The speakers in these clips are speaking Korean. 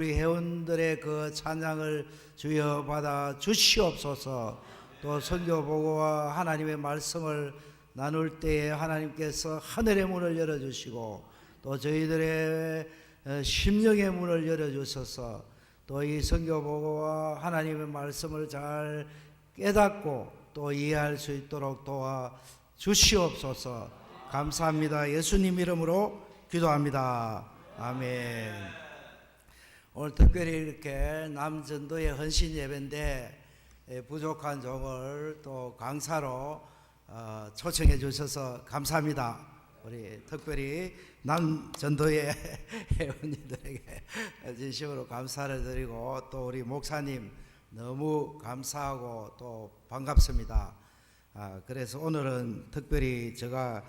우리 회원들의 그 찬양을 주여 받아 주시옵소서. 또 선교 보고와 하나님의 말씀을 나눌 때에 하나님께서 하늘의 문을 열어주시고 또 저희들의 심령의 문을 열어주셔서 또 이 선교 보고와 하나님의 말씀을 잘 깨닫고 또 이해할 수 있도록 도와 주시옵소서. 감사합니다. 예수님 이름으로 기도합니다. 아멘. 오늘 특별히 이렇게 남전도의 헌신 예배인데 부족한 종을 또 강사로 초청해 주셔서 감사합니다. 우리 특별히 남전도의 회원님들에게 진심으로 감사를 드리고 또 우리 목사님 너무 감사하고 또 반갑습니다. 그래서 오늘은 특별히 제가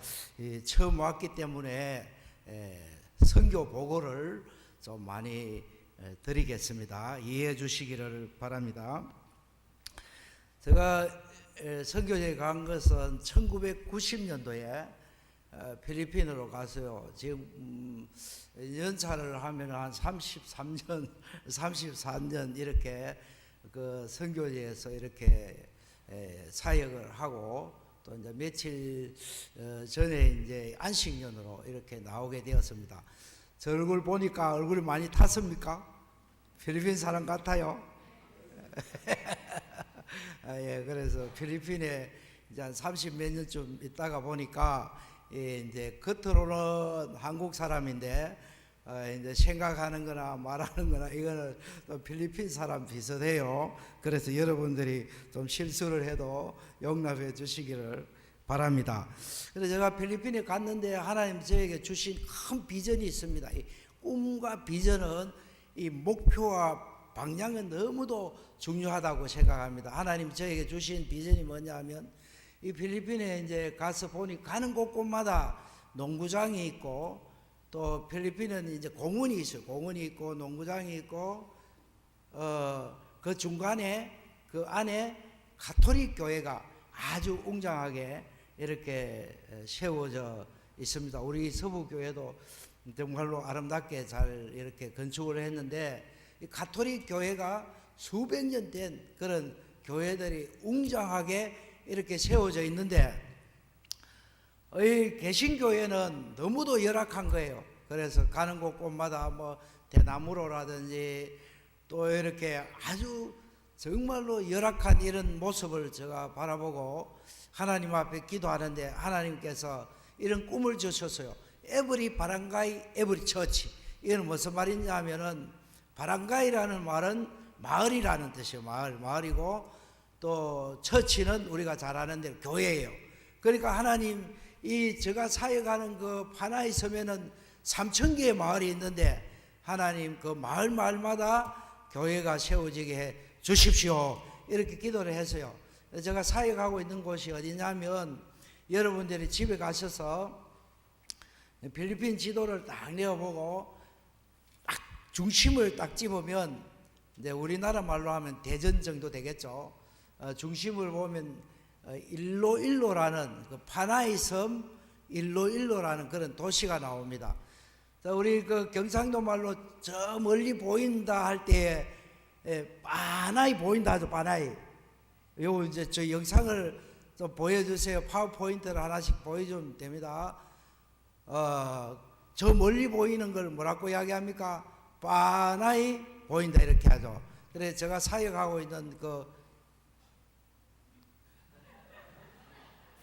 처음 왔기 때문에 선교 보고를 좀 많이 드리겠습니다. 이해해 주시기를 바랍니다. 제가 선교지에 간 것은 1990년도에 필리핀으로 가서요. 지금 연차를 하면 한 33년, 34년 이렇게 그 선교지에서 이렇게 사역을 하고 또 이제 며칠 전에 이제 안식년으로 이렇게 나오게 되었습니다. 저 얼굴 보니까 얼굴이 많이 탔습니까? 필리핀 사람 같아요. 예, 그래서 필리핀에 이제 한 30몇 년쯤 있다가 보니까 이제 겉으로는 한국 사람인데 이제 생각하는 거나 말하는 거나 이거는 또 필리핀 사람 비슷해요. 그래서 여러분들이 좀 실수를 해도 용납해 주시기를 바랍니다. 그래서 제가 필리핀에 갔는데 하나님 저에게 주신 큰 비전이 있습니다. 이 꿈과 비전은 이 목표와 방향은 너무도 중요하다고 생각합니다. 하나님 저에게 주신 비전이 뭐냐면 이 필리핀에 이제 가서 보니 가는 곳곳마다 농구장이 있고 또 필리핀은 이제 공원이 있어요. 공원이 있고 농구장이 있고 그 중간에 그 안에 가톨릭 교회가 아주 웅장하게 이렇게 세워져 있습니다. 우리 서부교회도 정말로 아름답게 잘 이렇게 건축을 했는데 이 가톨릭 교회가 수백 년 된 그런 교회들이 웅장하게 이렇게 세워져 있는데 이 개신교회는 너무도 열악한 거예요. 그래서 가는 곳곳마다 뭐 대나무로라든지 또 이렇게 아주 정말로 열악한 이런 모습을 제가 바라보고 하나님 앞에 기도하는데 하나님께서 이런 꿈을 주셨어요. 에브리 바랑가이 에브리 처치. 이건 무슨 말이냐 하면은 바랑가이라는 말은 마을이라는 뜻이에요. 마을이고 또 처치는 우리가 잘 아는 대로 교회예요. 그러니까 하나님 이 제가 사역하는 그 파나이 섬에는 3,000개의 마을이 있는데 하나님 그 마을마다 교회가 세워지게 해 주십시오. 이렇게 기도를 했어요. 제가 사역하고 있는 곳이 어디냐면 여러분들이 집에 가셔서 필리핀 지도를 딱 내어보고 딱 중심을 딱 집으면 이제 우리나라 말로 하면 대전 정도 되겠죠. 중심을 보면 일로일로라는 그 파나이 섬 일로일로라는 그런 도시가 나옵니다. 우리 그 경상도 말로 저 멀리 보인다 할 때에 파나이 보인다 하죠. 파나이. 요 이제 저 영상을 좀 보여주세요. 파워포인트를 하나씩 보여주면 됩니다. 저 멀리 보이는 걸 뭐라고 이야기합니까? 파나이 보인다 이렇게 하죠. 그래서 제가 사역하고 있는 그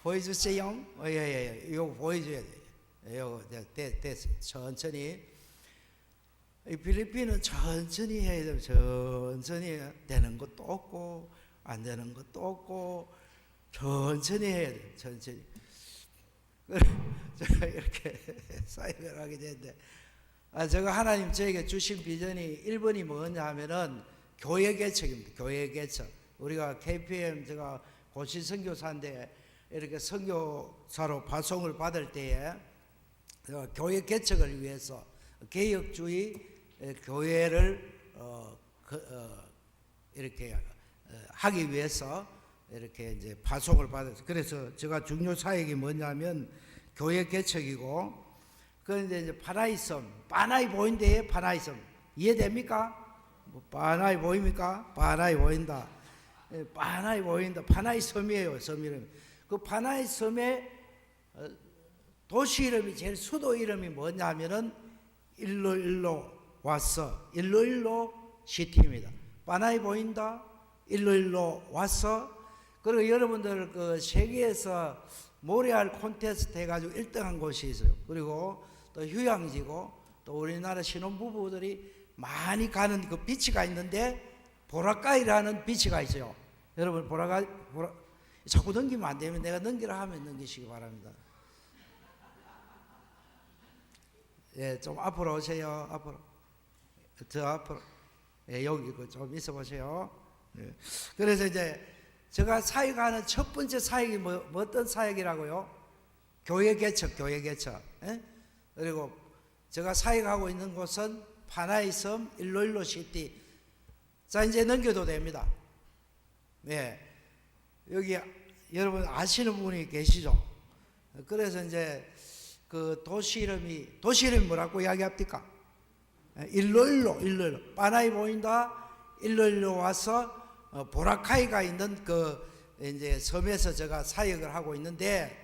보여주세요. 예. 이거 보여줘야 돼요. 이거 됐어요. 천천히. 이 필리핀은 천천히 해야 돼요. 천천히 되는 것도 없고 안 되는 것도 없고 천천히 해야 돼요. 천천히. 제가 이렇게 사역을 하게 되는데 제가 하나님 저에게 주신 비전이 1번이 뭐냐 하면은 교회 개척입니다. 교회 개척. 우리가 KPM 제가 고시 선교사인데 이렇게 선교사로 파송을 받을 때에 제가 교회 개척을 위해서 개혁주의 교회를 이렇게 하기 위해서 이렇게 이제 파송을 받았어요. 그래서 제가 중요 사역이 뭐냐면 교회 개척이고 그런데 이제 파나이 섬, 파나이 보인대에 파나이 섬 이해됩니까? 뭐 빤하이 보입니까? 빤하이 보인다. 빤하이 보인다. 빤하이 섬이에요. 섬 이름. 그 빤하이 섬의 도시 이름이 제일 수도 이름이 뭐냐면은 일로일로 왔어. 일로일로 시티입니다. 빤하이 보인다. 일로일로 왔어. 그리고 여러분들 그 세계에서 모래알 콘테스트 해가지고 1등한 곳이 있어요. 그리고 또 휴양지고 또 우리나라 신혼부부들이 많이 가는 그 비치가 있는데 보라카이라는 비치가 있어요. 여러분 자꾸 넘기면 안 되면 내가 넘기라 하면 넘기시기 바랍니다. 예, 좀 앞으로 오세요. 앞으로. 저 앞으로. 예, 여기 좀 있어 보세요. 예. 그래서 이제 제가 사역하는 첫 번째 사역이 뭐 어떤 사역이라고요? 교회 개척, 교회 개척. 예? 그리고 제가 사역하고 있는 곳은 빤하이 섬 일로일로 시티. 자, 이제 넘겨도 됩니다. 예. 여기 여러분 아시는 분이 계시죠? 그래서 이제 그 도시 이름이 뭐라고 이야기합니까? 일로일로 빤하이 보인다. 일로일로 와서 보라카이가 있는 그 이제 섬에서 제가 사역을 하고 있는데,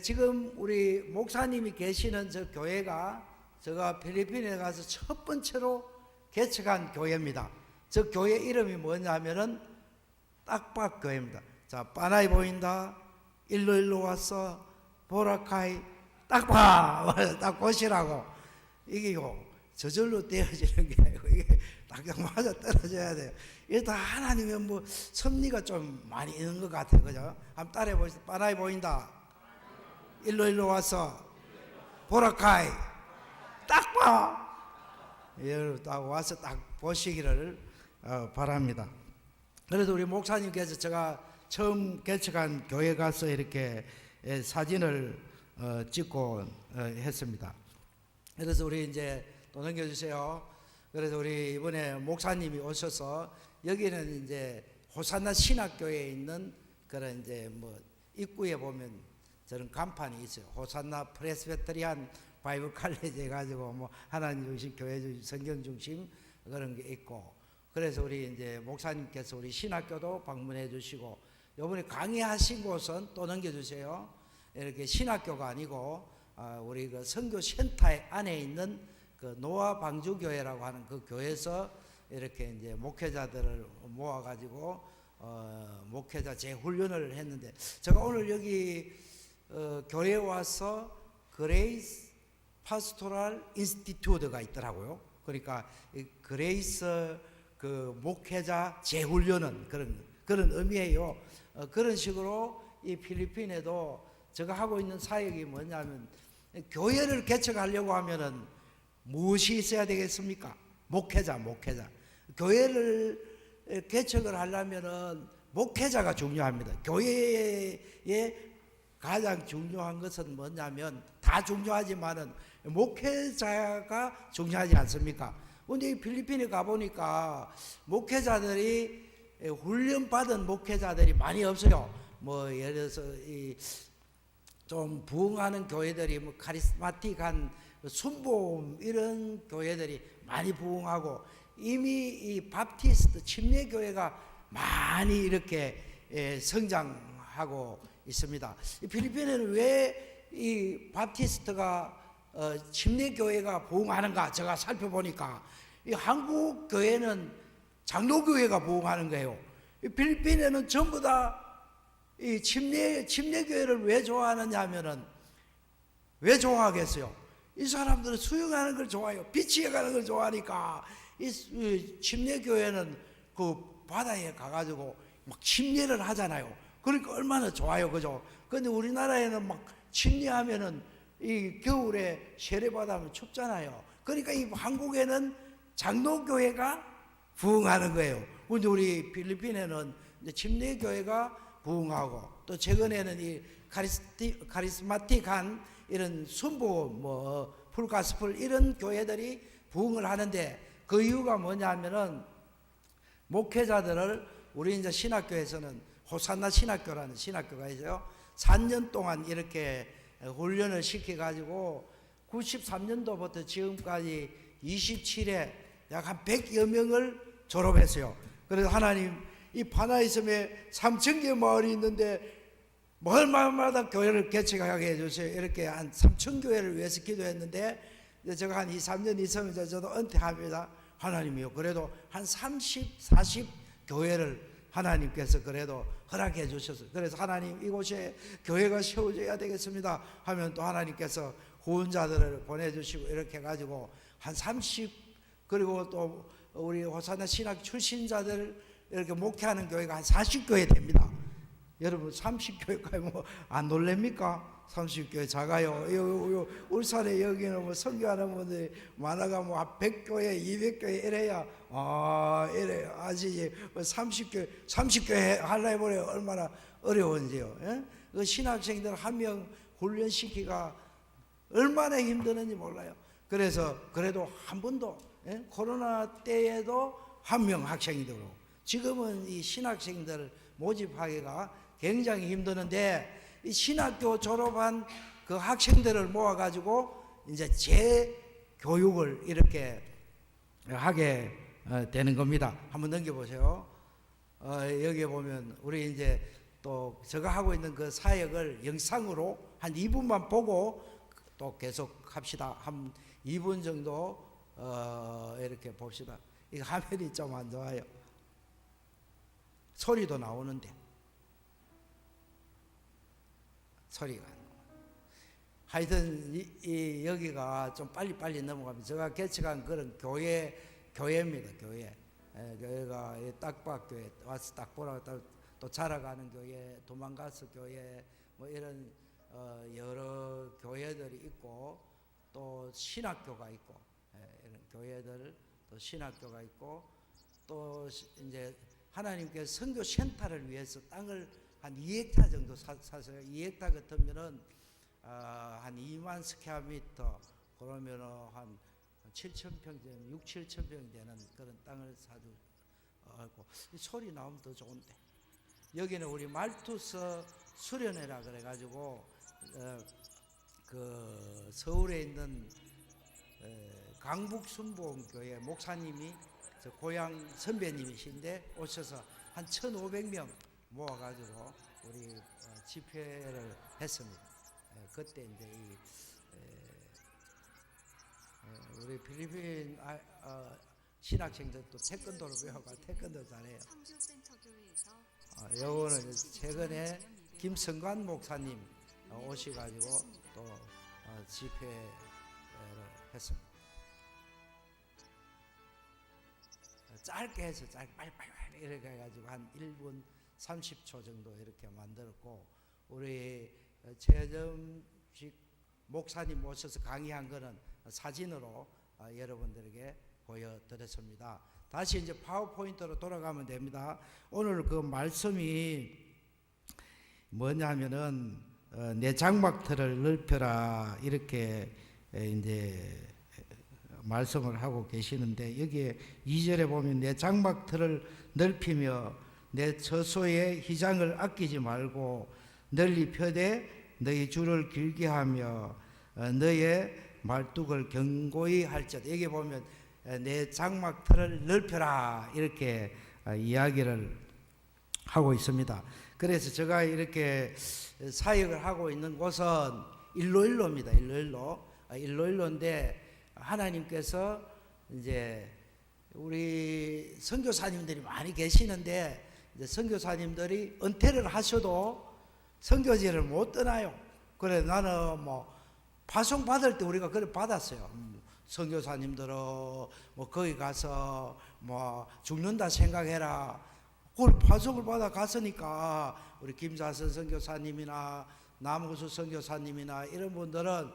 지금 우리 목사님이 계시는 저 교회가 제가 필리핀에 가서 첫 번째로 개척한 교회입니다. 저 교회 이름이 뭐냐면은 딱박 교회입니다. 자, 빤하이 보인다. 일로일로 와서 보라카이 딱박 딱 보시라고. 이게요 저절로 떼어지는 게 아니고 이게 딱 맞아 떨어져야 돼요. 이게 다 하나님의 뭐 섭리가 좀 많이 있는 것 같아요. 그죠? 한번 따라해 보시죠. 빤하이 보인다. 일로일로 와서 보라카이 딱 봐. 여러분 딱 와서 딱 보시기를 바랍니다. 그래서 우리 목사님께서 제가 처음 개척한 교회 가서 이렇게 사진을 찍고 했습니다. 그래서 우리 이제 또 넘겨주세요. 그래서 우리 이번에 목사님이 오셔서 여기는 이제 호산나 신학교에 있는 그런 이제 뭐 입구에 보면 저런 간판이 있어요. 호산나 프레스베테리안 바이블 칼레지 해가지고 뭐 하나님 중심, 교회 중심, 성경 중심 그런 게 있고. 그래서 우리 이제 목사님께서 우리 신학교도 방문해 주시고, 요번에 강의하신 곳은 또 넘겨주세요. 이렇게 신학교가 아니고 우리 그 선교 센터 안에 있는 그 노아 방주교회라고 하는 그 교회에서 이렇게 이제 목회자들을 모아가지고 목회자 재훈련을 했는데, 제가 오늘 여기 교회에 와서 그레이스 파스토랄 인스티튜트가 있더라고요. 그러니까 그레이스 그 목회자 재훈련은 그런 의미예요. 그런 식으로 이 필리핀에도 제가 하고 있는 사역이 뭐냐면, 교회를 개척하려고 하면은 무엇이 있어야 되겠습니까? 목회자. 교회를 개척을 하려면은 목회자가 중요합니다. 교회에 가장 중요한 것은 뭐냐면, 다 중요하지만은 목회자가 중요하지 않습니까? 근데 이 필리핀에 가보니까 목회자들이 훈련받은 목회자들이 많이 없어요. 뭐 예를 들어서 좀 부흥하는 교회들이 뭐 카리스마틱한 순복음 이런 교회들이 많이 부흥하고, 이미 이 밥티스트 침례교회가 많이 이렇게 성장하고 있습니다. 이 필리핀에는 왜 이 밥티스트가 침례교회가 부흥하는가? 제가 살펴보니까 이 한국 교회는 장로교회가 부흥하는 거예요. 이 필리핀에는 전부 다 이 침례교회를 왜 좋아하느냐 하면은, 왜 좋아하겠어요? 이 사람들은 수영하는 걸 좋아해요. 비치에 가는 걸 좋아하니까. 이 침례교회는 그 바다에 가가지고 막 침례를 하잖아요. 그러니까 얼마나 좋아요, 그죠? 근데 우리나라에는 막 침례하면은 이 겨울에 세례받으면 춥잖아요. 그러니까 이 한국에는 장로교회가 부흥하는 거예요. 근데 우리 필리핀에는 이제 침례교회가 부흥하고, 또 최근에는 이 카리스마틱한 이런 순복음, 뭐 풀가스풀 이런 교회들이 부흥을 하는데, 그 이유가 뭐냐면은 목회자들을 우리 이제 신학교에서는 호산나 신학교라는 신학교가 있어요. 4년 동안 이렇게 훈련을 시켜가지고 93년도부터 지금까지 27에 약 한 100여 명을 졸업했어요. 그래서 하나님, 이 파나이섬에 3,000개 마을이 있는데 마을마다 교회를 개척하게 해주세요. 이렇게 한 3,000교회를 위해서 기도했는데, 제가 한 2, 3년 있으면 저도 은퇴합니다. 하나님이요, 그래도 한 30, 40 교회를 하나님께서 그래도 허락해 주셨어요. 그래서 하나님, 이곳에 교회가 세워져야 되겠습니다 하면 또 하나님께서 후원자들을 보내주시고 이렇게 해가지고 한 30, 그리고 또 우리 호사나 신학 출신자들 이렇게 목회하는 교회가 한 40교회 됩니다. 여러분 30교회까지 뭐 안 놀랍니까? 30교회 작아요. 울산에 여기는 뭐 선교하는 분들이 많아가 뭐 100교회, 200교회 이래야 이래 아직 30교회 하려 해보래 얼마나 어려운지요. 예? 그 신학생들 한 명 훈련시키기가 얼마나 힘드는지 몰라요. 그래서 그래도 한 번도 코로나 때에도 한 명 학생이 들어오고, 지금은 이 신학생들 모집하기가 굉장히 힘드는데, 이 신학교 졸업한 그 학생들을 모아가지고 이제 재교육을 이렇게 하게 되는 겁니다. 한번 넘겨보세요. 여기 보면 우리 이제 또 제가 하고 있는 그 사역을 영상으로 한 2분만 보고 또 계속 합시다. 한 2분 정도 이렇게 봅시다. 이 화면이 좀 안 좋아요. 소리도 나오는데 소리가 안 나와요. 하여튼 여기가 좀 빨리 넘어가면, 제가 개척한 그런 교회입니다. 교회가 딱박교회 와서 딱 보라고 또 자라가는 교회, 도망가서 교회, 뭐 이런 여러 교회들이 있고, 또 신학교가 있고, 이런 교회들, 또 신학교가 있고, 또 이제 하나님께서 선교 센터를 위해서 땅을 한 2헥타 정도 사서요. 2헥타 같으면은 한 2만 스퀘어미터, 그러면은 한 7,000평, 6, 7,000평 되는 그런 땅을 사두고, 소리 나오면 더 좋은데. 여기는 우리 말투서 수련회라 그래가지고 그 서울에 있는 강북순복음교회 목사님이 저 고향 선배님이신데 오셔서 한 1,500명 모아가지고 우리 집회를 했습니다. 그때 이제 우리 필리핀 신학생들도 태권도를 배워가 태권도 잘해요. 요거는 최근에 김성관 목사님 오셔가지고 또 집회를 했습니다. 짧게 해서 빨리 이렇게 해가지고 한 1분 30초 정도 이렇게 만들었고, 우리 최정식 목사님 모셔서 강의한 거는 사진으로 여러분들에게 보여드렸습니다. 다시 이제 파워포인트로 돌아가면 됩니다. 오늘 그 말씀이 뭐냐면은 내 장막틀을 넓혀라 이렇게 이제 말씀을 하고 계시는데, 여기에 2절에 보면 내 장막틀을 넓히며 내 처소의 휘장을 아끼지 말고 널리 펴되 너희 줄을 길게 하며 너의 말뚝을 견고히 할지어다. 여기 보면 내 장막틀을 넓혀라 이렇게 이야기를 하고 있습니다. 그래서 제가 이렇게 사역을 하고 있는 곳은 일로일로입니다. 일로일로인데, 하나님께서 이제 우리 선교사님들이 많이 계시는데, 이제 선교사님들이 은퇴를 하셔도 선교지를 못 떠나요. 그래 나는 뭐 파송 받을 때 우리가 그래 받았어요. 선교사님들은 뭐 거기 가서 뭐 죽는다 생각해라. 그걸 파송을 받아 갔으니까 우리 김사선 선교사님이나 남호수 선교사님이나 이런 분들은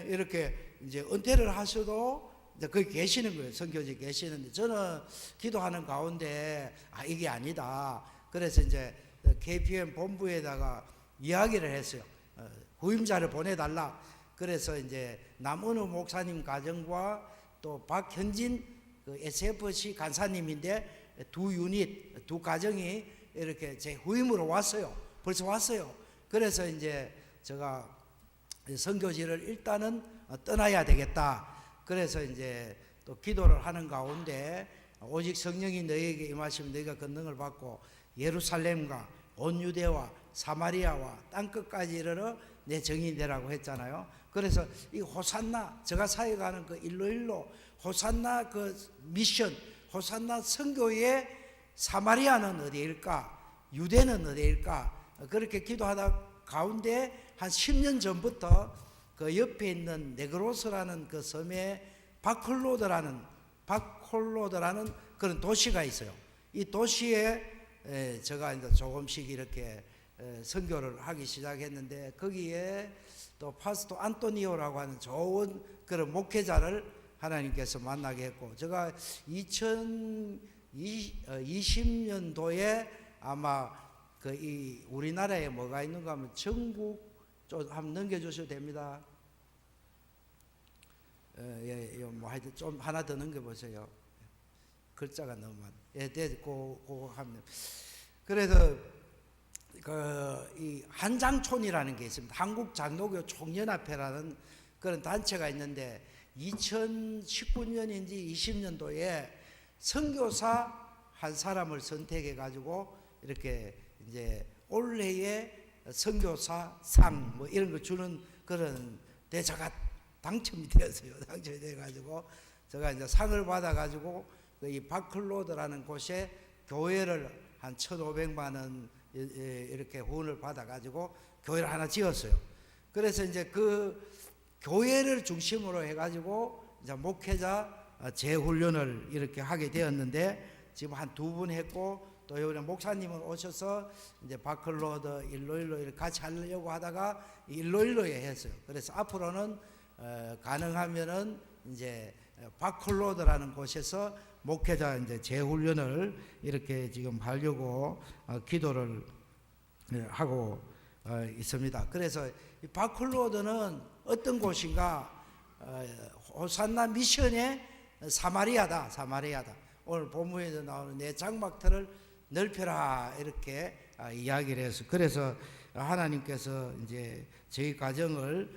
이렇게 이제 은퇴를 하셔도 이제 거기 계시는 거예요. 선교지 계시는데, 저는 기도하는 가운데 이게 아니다. 그래서 이제 KPM 본부에다가 이야기를 했어요. 후임자를 보내달라. 그래서 이제 남은우 목사님 가정과 또 박현진 그 SFC 간사님인데 두 유닛, 두 가정이 이렇게 제 후임으로 왔어요. 벌써 왔어요. 그래서 이제 제가 선교지를 일단은 떠나야 되겠다. 그래서 이제 또 기도를 하는 가운데 오직 성령이 너희에게 임하시면 너희가 권능을 받고 예루살렘과 온 유대와 사마리아와 땅끝까지 이르러 내 증인이 되라고 했잖아요. 그래서 이 호산나, 제가 사역하는 그 일로 호산나 그 미션, 호산나 선교의 사마리아는 어디일까? 유대는 어디일까? 그렇게 기도하다 가운데 한 10년 전부터 그 옆에 있는 네그로스라는 그 섬에 바콜로드라는 그런 도시가 있어요. 이 도시에 제가 이제 조금씩 이렇게 선교를 하기 시작했는데, 거기에 또 파스토 안토니오라고 하는 좋은 그런 목회자를 하나님께서 만나게 했고, 제가 2020년도에 아마 그 이 우리나라에 뭐가 있는가 하면 전국 좀 한번 넘겨주셔도 됩니다. 뭐 하여튼 좀 하나 더 넘겨보세요. 글자가 너무 많아. 그거 하면. 그래서 이 한장촌이라는 게 있습니다. 한국 장로교 총연합회라는 그런 단체가 있는데 2019년인지 20년도에 선교사 한 사람을 선택해 가지고 이렇게 이제 올해의 선교사상 뭐 이런 거 주는 그런 대사가 당첨이 되었어요. 당첨이 돼 가지고 제가 이제 상을 받아 가지고 이 바클로드라는 곳에 교회를 한 1,500만 원 이렇게 후원을 받아 가지고 교회를 하나 지었어요. 그래서 이제 그 교회를 중심으로 해 가지고 이제 목회자 재훈련을 이렇게 하게 되었는데, 지금 한 2분 했고, 또 이번에 목사님은 오셔서 이제 바클로드 일로일로 이렇게 같이 하려고 하다가 일로일로에 했어요. 그래서 앞으로는 가능하면은 이제 바클로드라는 곳에서 목회자 이제 재훈련을 이렇게 지금 하려고 기도를 하고 있습니다. 그래서 이 바클로드는 어떤 곳인가? 호산나 미션의 사마리아다. 오늘 본문에서 나오는 내 장막터를 넓혀라 이렇게 이야기를 해서, 그래서 하나님께서 이제 저희 가정을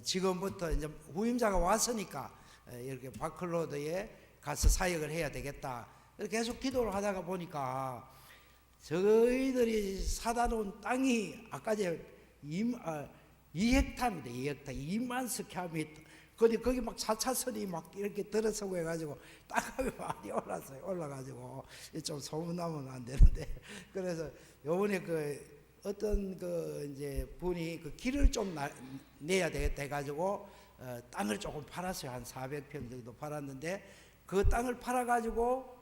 지금부터 이제 후임자가 왔으니까 이렇게 바클로드에 가서 사역을 해야 되겠다. 이렇게 계속 기도를 하다가 보니까 저희들이 사다 놓은 땅이 아까 제 2헥타입니다. 2헥타 2만 스퀘어미터. 거기 막 4차선이 막 이렇게 들어서고 해가지고 땅값이 많이 올랐어요. 올라가지고 좀 소문나면 안 되는데, 그래서 요번에 그 어떤 그 이제 분이 그 길을 좀 내야 되겠다 해가지고 땅을 조금 팔았어요. 한 400평 정도 팔았는데, 그 땅을 팔아가지고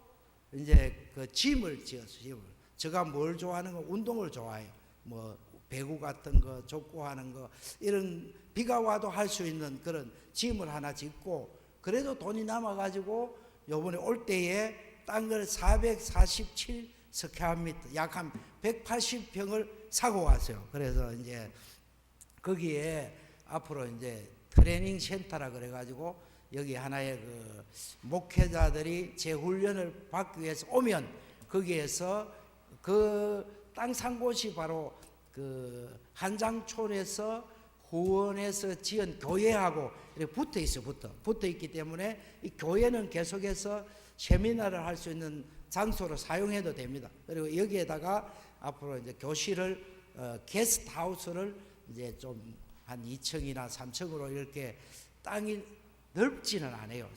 이제 그 짐을 지었어요. 제가 뭘 좋아하는 거, 운동을 좋아해요. 뭐 배구 같은 거, 족구하는 거, 이런 비가 와도 할 수 있는 그런 짐을 하나 짓고, 그래도 돈이 남아가지고 요번에 올 때에 땅을 447 스퀘어미터, 약 한 180평을 사고 왔어요. 그래서 이제 거기에 앞으로 이제 트레이닝 센터라 그래가지고 여기 하나의 그 목회자들이 재훈련을 받기 위해서 오면 거기에서 그 땅 산 곳이 바로 그 한장촌에서 후원해서 지은 교회하고 이렇게 붙어 있어요. 붙어 있기 때문에 이 교회는 계속해서 세미나를 할 수 있는 장소로 사용해도 됩니다. 그리고 여기에다가 앞으로 이제 교실을 게스트하우스를 이제 좀 한 2층이나 3층으로 이렇게 땅이 넓지는 않아요.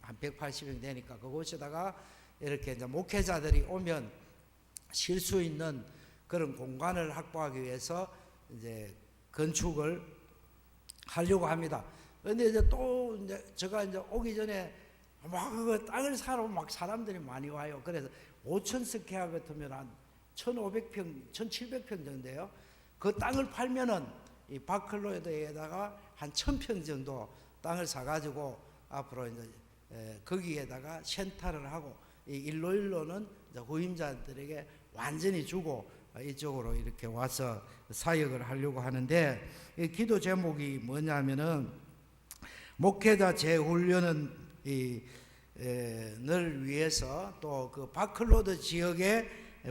한 180 평 되니까 그곳에다가 이렇게 이제 목회자들이 오면 쉴 수 있는 그런 공간을 확보하기 위해서 이제 건축을 하려고 합니다. 그런데 이제 또 이제 제가 이제 오기 전에 막 그 땅을 사러 막 사람들이 많이 와요. 그래서 5,000 스퀘어 같으면 한 1,500평, 1,700평 정도예요. 그 땅을 팔면은 이 바클로드에다가 한 1,000평 정도 땅을 사가지고 앞으로 이제 거기에다가 센터를 하고, 이 일로일로는 후임자들에게 완전히 주고 이쪽으로 이렇게 와서 사역을 하려고 하는데, 이 기도 제목이 뭐냐면은 목회자 재훈련은 늘 위해서 또 그 바클로드 지역에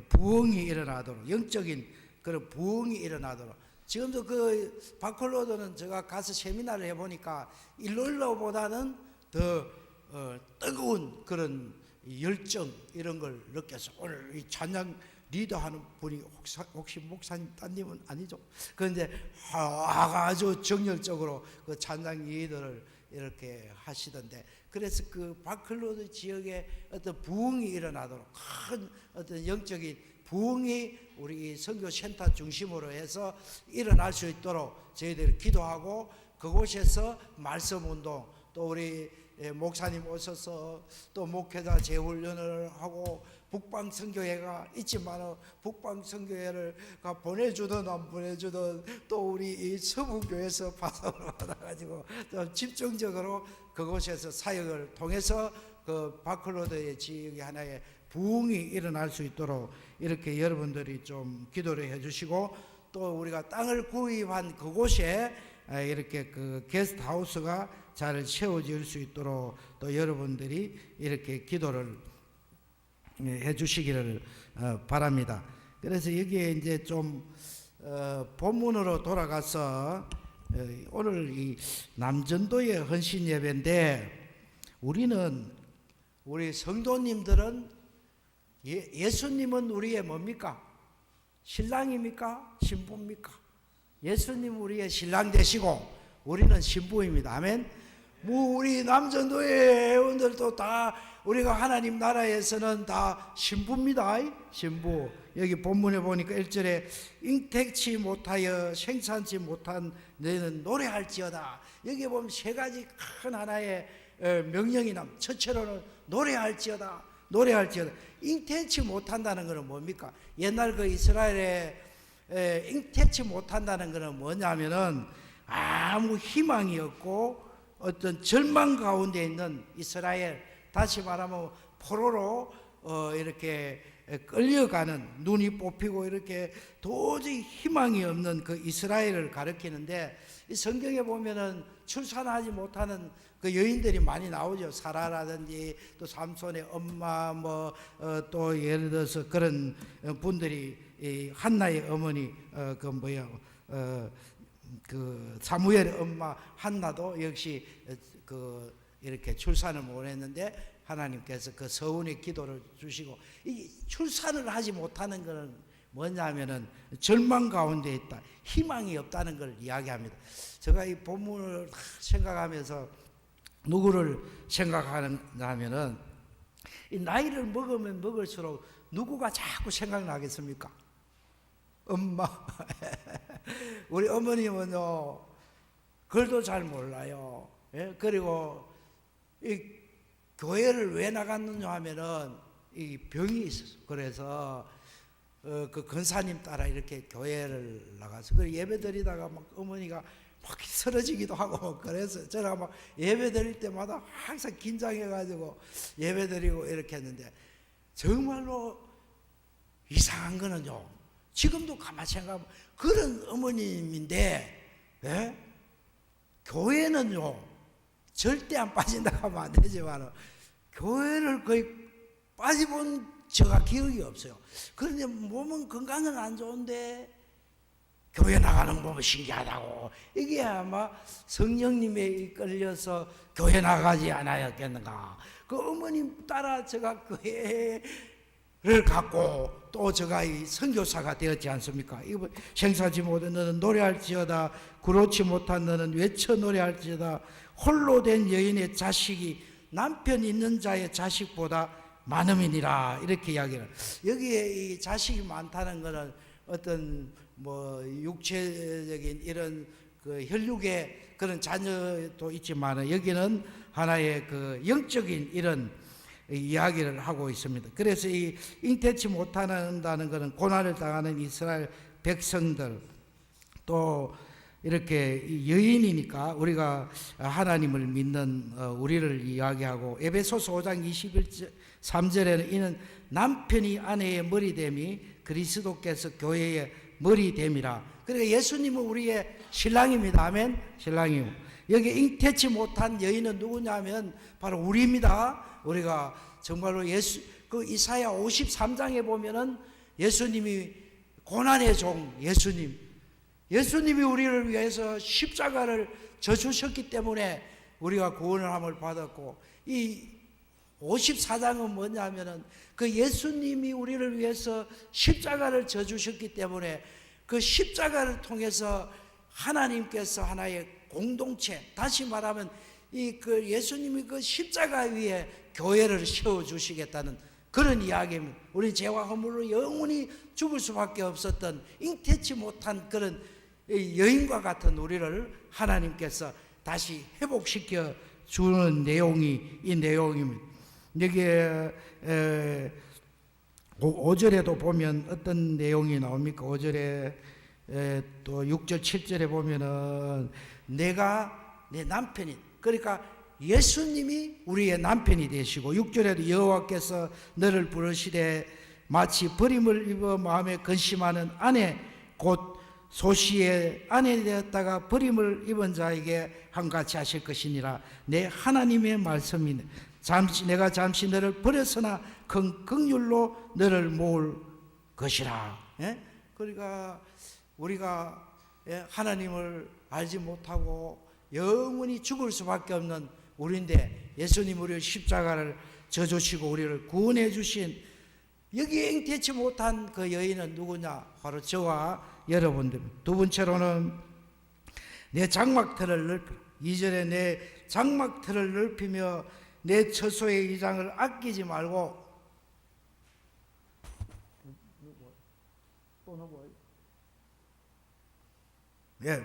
부흥이 일어나도록, 영적인 그런 부흥이 일어나도록. 지금도 그 바클로드는 제가 가서 세미나를 해보니까 일로일로보다는 더 뜨거운 그런 열정 이런 걸 느껴서 오늘 이 찬양 리더하는 분이 혹시 목사님 따님은 아니죠? 그런데 아주 정열적으로 그 찬양 리더를 이렇게 하시던데, 그래서 그 바클로드 지역에 어떤 부흥이 일어나도록 큰 어떤 영적인 부흥이 우리 선교센터 중심으로 해서 일어날 수 있도록 저희들이 기도하고, 그곳에서 말씀운동, 또 우리 목사님 오셔서 또 목회자 재훈련을 하고, 북방선교회가 있지만 북방선교회를 보내주든 안 보내주든 또 우리 이 서부교회에서 파송을 받아가지고 좀 집중적으로 그곳에서 사역을 통해서 그 바클로드의 지역이 하나의 부흥이 일어날 수 있도록 이렇게 여러분들이 좀 기도를 해주시고, 또 우리가 땅을 구입한 그곳에 이렇게 그 게스트하우스가 잘 세워질 수 있도록 또 여러분들이 이렇게 기도를 해주시기를 바랍니다. 그래서 여기에 이제 좀 본문으로 돌아가서 오늘 이 남전도의 헌신 예배인데, 우리 성도님들은 예수님은 우리의 뭡니까? 신랑입니까? 신부입니까? 예수님 우리의 신랑 되시고 우리는 신부입니다. 아멘. 우리 남전도의 회원들도 다 우리가 하나님 나라에서는 다 신부입니다. 신부. 여기 본문에 보니까 1절에 잉태치 못하여 생산치 못한 너희는 노래할지어다. 여기 보면 세 가지 큰 하나의 명령이 남. 첫째로는 노래할지어다. 노래할지어다. 잉태치 못한다는 것은 뭡니까? 옛날 그 이스라엘에 잉태치 못한다는 것은 뭐냐면은 아무 희망이 없고 어떤 절망 가운데 있는 이스라엘, 다시 말하면 포로로 이렇게 끌려가는, 눈이 뽑히고 이렇게 도저히 희망이 없는 그 이스라엘을 가리키는데, 이 성경에 보면은 출산하지 못하는 그 여인들이 많이 나오죠. 사라라든지 또 삼손의 엄마 또 예를 들어서 그런 분들이, 이 한나의 어머니 그 사무엘의 엄마 한나도 역시 그 이렇게 출산을 못했는데 하나님께서 그 서운의 기도를 주시고, 이 출산을 하지 못하는 것은 뭐냐면은 절망 가운데 있다, 희망이 없다는 걸 이야기합니다. 제가 이 본문을 생각하면서 누구를 생각하냐면은, 이 나이를 먹으면 먹을수록 누구가 자꾸 생각나겠습니까? 엄마. 우리 어머님은요, 글도 잘 몰라요. 예? 그리고 이 교회를 왜 나갔느냐 하면은 이 병이 있었어. 그래서 그 권사님 따라 이렇게 교회를 나가서 그 예배 드리다가 막 어머니가 막 쓰러지기도 하고, 그래서 제가 막 예배 드릴 때마다 항상 긴장해가지고 예배 드리고 이렇게 했는데, 정말로 이상한 거는요, 지금도 가만히 생각하면 그런 어머님인데, 예? 교회는요 절대 안 빠진다고 하면 안 되지만 교회를 거의 빠져본 제가 기억이 없어요. 그런데 몸은 건강은 안 좋은데 교회 나가는 거 신기하다고. 이게 아마 성령님에 이끌려서 교회 나가지 않았겠는가. 그 어머님 따라 제가 교회를 갖고 또 제가 이 선교사가 되었지 않습니까? 이거 생사지 못한 너는 노래할지어다, 그렇지 못한 너는 외쳐 노래할지어다. 홀로 된 여인의 자식이 남편 있는 자의 자식보다 많음이니라. 이렇게 이야기를. 여기에 이 자식이 많다는 것은 어떤 육체적인 이런 그 혈육의 그런 자녀도 있지만, 여기는 하나의 그 영적인 이런 이야기를 하고 있습니다. 그래서 이 잉태치 못한다는 것은 고난을 당하는 이스라엘 백성들, 또 이렇게 여인이니까 우리가 하나님을 믿는 우리를 이야기하고, 에베소서 5장 21-3절에는 이는 남편이 아내의 머리됨이 그리스도께서 교회의 머리됨이라. 그러니까 예수님은 우리의 신랑입니다. 아멘. 신랑이요. 여기 잉태치 못한 여인은 누구냐면 바로 우리입니다. 우리가 정말로 그 이사야 53장에 보면은 예수님이 고난의 종, 예수님이 우리를 위해서 십자가를 져주셨기 때문에 우리가 구원을 함을 받았고, 이 54장은 뭐냐면은 그 예수님이 우리를 위해서 십자가를 져주셨기 때문에 그 십자가를 통해서 하나님께서 하나의 공동체, 다시 말하면 그 예수님이 그 십자가 위에 교회를 세워주시겠다는 그런 이야기입니다. 우리 죄와 허물로 영원히 죽을 수밖에 없었던 잉태치 못한 그런 여인과 같은 우리를 하나님께서 다시 회복시켜 주는 내용이 이 내용입니다. 여기에 5절에도 보면 어떤 내용이 나옵니까? 5절에 또 6절 7절에 보면은 내가 내 남편이, 그러니까 예수님이 우리의 남편이 되시고, 6절에도 여호와께서 너를 부르시되 마치 버림을 입어 마음에 근심하는 아내 곧 소시의 아내 되었다가 버림을 입은 자에게 한같이 하실 것이니라. 내 하나님의 말씀이네. 내가 잠시 너를 버렸으나 큰 긍휼로 너를 모을 것이라. 예? 그러니까 우리가 하나님을 알지 못하고 영원히 죽을 수밖에 없는 우리인데, 예수님 우리를 십자가를 져주시고 우리를 구원해 주신 여기에 잉태치 못한 그 여인은 누구냐? 바로 저와 여러분들. 두 번째로는 내 장막터를 넓혀, 2절에 내 장막터를 넓히며 내 처소의 이장을 아끼지 말고, 예,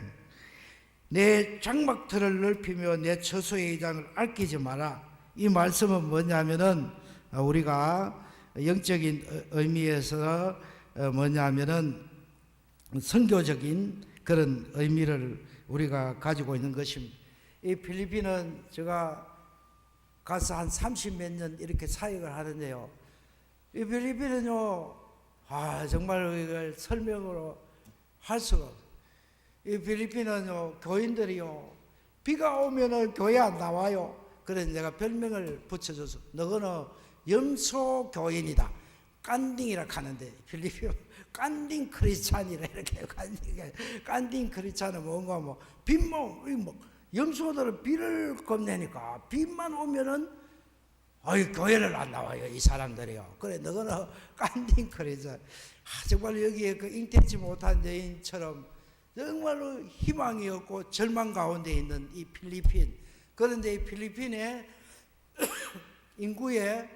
내 장막터를 넓히며 내 처소의 이장을 아끼지 마라. 이 말씀은 뭐냐면은 우리가 영적인 의미에서 뭐냐면은 선교적인 그런 의미를 우리가 가지고 있는 것입니다. 이 필리핀은 제가 가서 한 30몇 년 이렇게 사역을 하는데요, 이 필리핀은요, 정말 이걸 설명으로 할 수가 없어요. 이 필리핀은요, 교인들이요, 비가 오면은 교회 안 나와요. 그래서 내가 별명을 붙여줘서 너거는 염소 교인이다, 깐딩이라 하는데, 필리핀 깐딩 크리스찬이라 이렇게. 깐딩 크리스찬은 뭔가 뭐 빗몸, 염소들은 비를 겁내니까 비만 오면은 교회를 안 나와요, 이 사람들이요. 그래, 너거는 깐딩 크리스찬. 정말 여기에 그 잉태치 못한 여인처럼 정말로 희망이 없고 절망 가운데 있는 이 필리핀. 그런데 이 필리핀의 인구의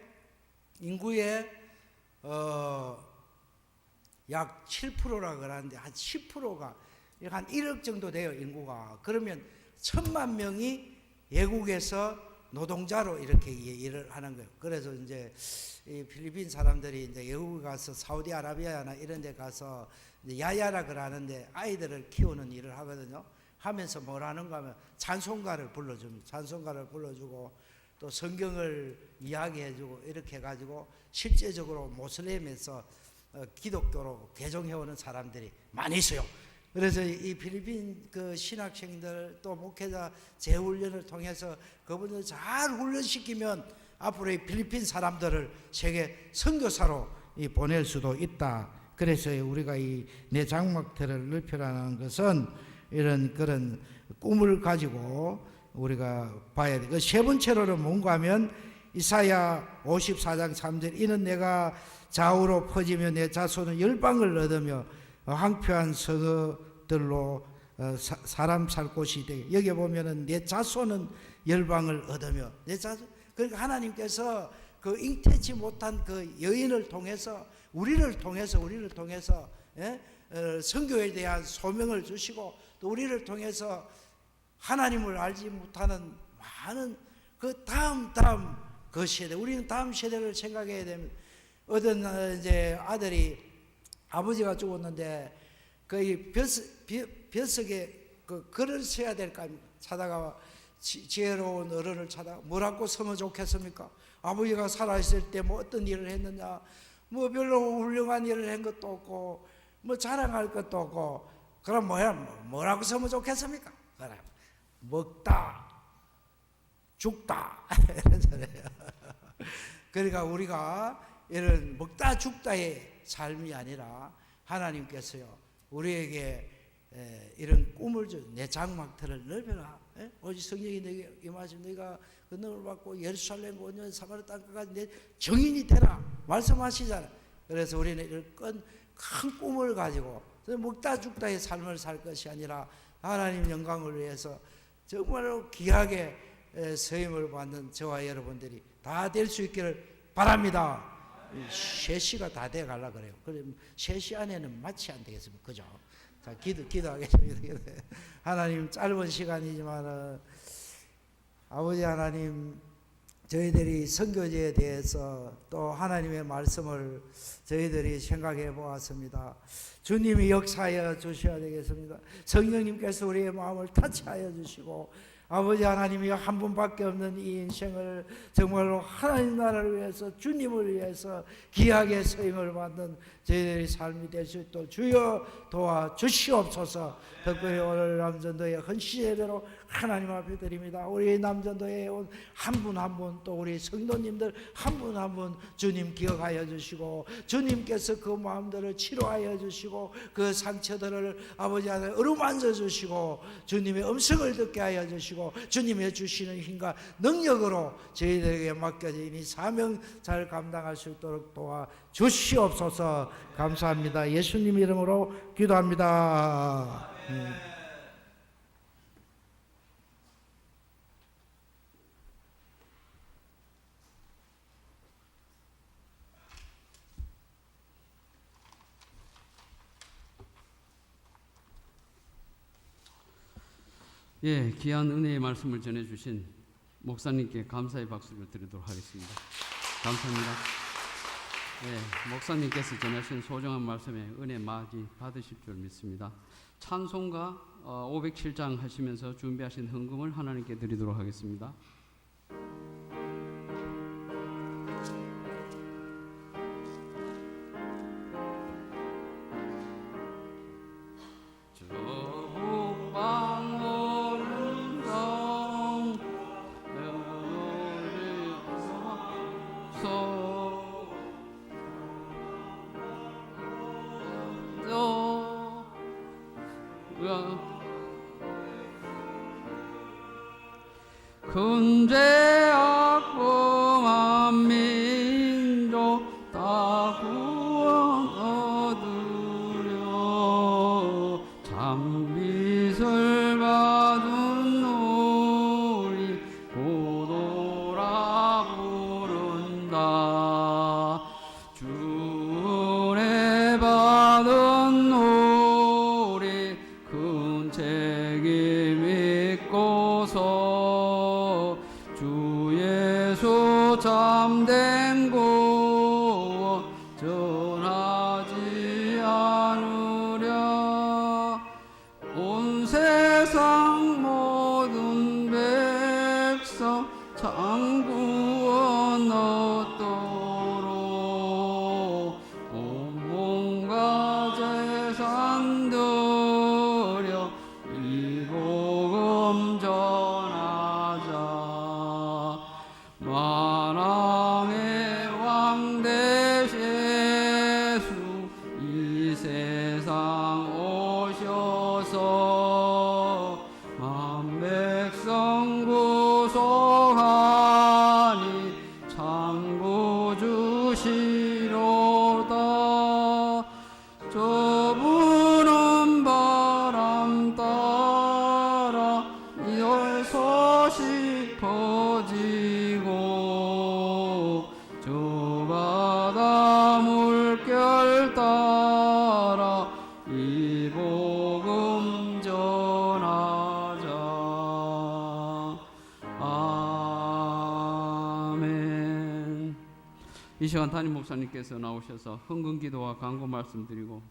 약 7%라 그러는데 한 10%가 한 1억 정도 돼요, 인구가. 그러면 1,000만 명이 외국에서 노동자로 이렇게 일을 하는 거예요. 그래서 이제 이 필리핀 사람들이 이제 외국에 가서 사우디아라비아나 이런 데 가서 야야라 그러는데 아이들을 키우는 일을 하거든요. 하면서 뭘 하는가 하면 찬송가를 불러줍니다. 찬송가를 불러주고 또 성경을 이야기해주고 이렇게 해가지고 실제적으로 모슬렘에서 기독교로 개종해오는 사람들이 많이 있어요. 그래서 이 필리핀 그 신학생들 또 목회자 재훈련을 통해서 그분들 잘 훈련시키면 앞으로 이 필리핀 사람들을 세계 선교사로 보낼 수도 있다. 그래서 우리가 이 내 장막터를 넓혀라는 것은 이런 그런 꿈을 가지고 우리가 봐야 돼. 그 세 번째로는 뭔가 하면 이사야 54장 3절 이는 내가 좌우로 퍼지며 내 자손은 열방을 얻으며 황폐한 성읍들로 사람 살 곳이 되게. 여기 보면은 내 자손은 열방을 얻으며 내 자손. 그러니까 하나님께서 그 잉태치 못한 그 여인을 통해서 우리를 통해서 선교에 대한 소명을 주시고 또 우리를 통해서 하나님을 알지 못하는 많은 그 다음 그 세대, 우리는 다음 세대를 생각해야 됩니다. 어떤 이제 아들이 아버지가 죽었는데 그 벼석에 그 글을 써야 될까 찾아가 지혜로운 어른을 찾아 뭐라고 쓰면 좋겠습니까? 아버지가 살아있을 때 뭐 어떤 일을 했느냐, 뭐 별로 훌륭한 일을 한 것도 없고 뭐 자랑할 것도 없고, 그럼 뭐라고 쓰면 좋겠습니까? 그럼 먹다 죽다 그러니까 우리가 이런 먹다 죽다의 삶이 아니라 하나님께서요 우리에게 이런 꿈을 줘. 내 장막터를 넓혀라. 오직 성령이 내게 임하시면 너희가 그 능을 받고 예루살렘 온전 사마리아 땅까지 내 증인이 되라 말씀하시잖아요. 그래서 우리는 이런 큰 꿈을 가지고 먹다 죽다의 삶을 살 것이 아니라 하나님 영광을 위해서 정말로 귀하게 서임을 받는 저와 여러분들이 다 될 수 있기를 바랍니다. 3시가 다 돼 가려 그래요. 그럼 3시 안에는 마치 안 되겠습니까? 그죠? 자, 기도하겠습니다. 하나님, 짧은 시간이지만 아버지 하나님, 저희들이 선교제에 대해서 또 하나님의 말씀을 저희들이 생각해 보았습니다. 주님이 역사하여 주셔야 되겠습니다. 성령님께서 우리의 마음을 타치하여 주시고, 아버지 하나님이 한 분밖에 없는 이 인생을 정말로 하나님 나라를 위해서, 주님을 위해서 귀하게 서임을 받는 저희들의 삶이 될 수 있도록 주여 도와주시옵소서. 특별히 오늘 남전도의 헌신 예배로 하나님 앞에 드립니다. 우리 남전도에 온 한 분 한 분, 또 우리 성도님들 한 분 한 분 주님 기억하여 주시고, 주님께서 그 마음들을 치료하여 주시고, 그 상처들을 아버지 하나님 어루만져 주시고, 주님의 음성을 듣게 하여 주시고, 주님의 주시는 힘과 능력으로 저희들에게 맡겨진 이 사명 잘 감당할 수 있도록 도와 주시옵소서. 감사합니다. 예수님 이름으로 기도합니다. 예, 귀한 은혜의 말씀을 전해주신 목사님께 감사의 박수를 드리도록 하겠습니다. 감사합니다. 예, 목사님께서 전하신 소중한 말씀에 은혜 많이 받으실 줄 믿습니다. 찬송가 507장 하시면서 준비하신 헌금을 하나님께 드리도록 하겠습니다. 근죄악 범한 민족 다 구원 얻으려 장빛을 받은 우리 고도라 부른다. 주은혜 받은 우리 큰 책임 믿고서 주 예수 참된 구원 전하지 않으랴. 온 세상 모든 백성 참 구원 얻도록 온 몸과 재산 들여 이 복음 전하자. 만왕의 왕 되신 예수 이 세상 오셔서 만 백성 구속하니 참 구주 시로다. 저분은 바람 따라 이월 소식 퍼지고 저 바다 물결 따라 이 복음 전하자. 아멘. 이 시간 담임 목사님께서 나오셔서 헌금 기도와 간구 말씀드리고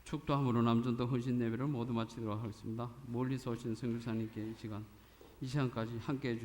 축도함으로 남전도 헌신 예배를 모두 마치도록 하겠습니다. 멀리서 오신 선교사님께 이 시간까지 함께해 주시기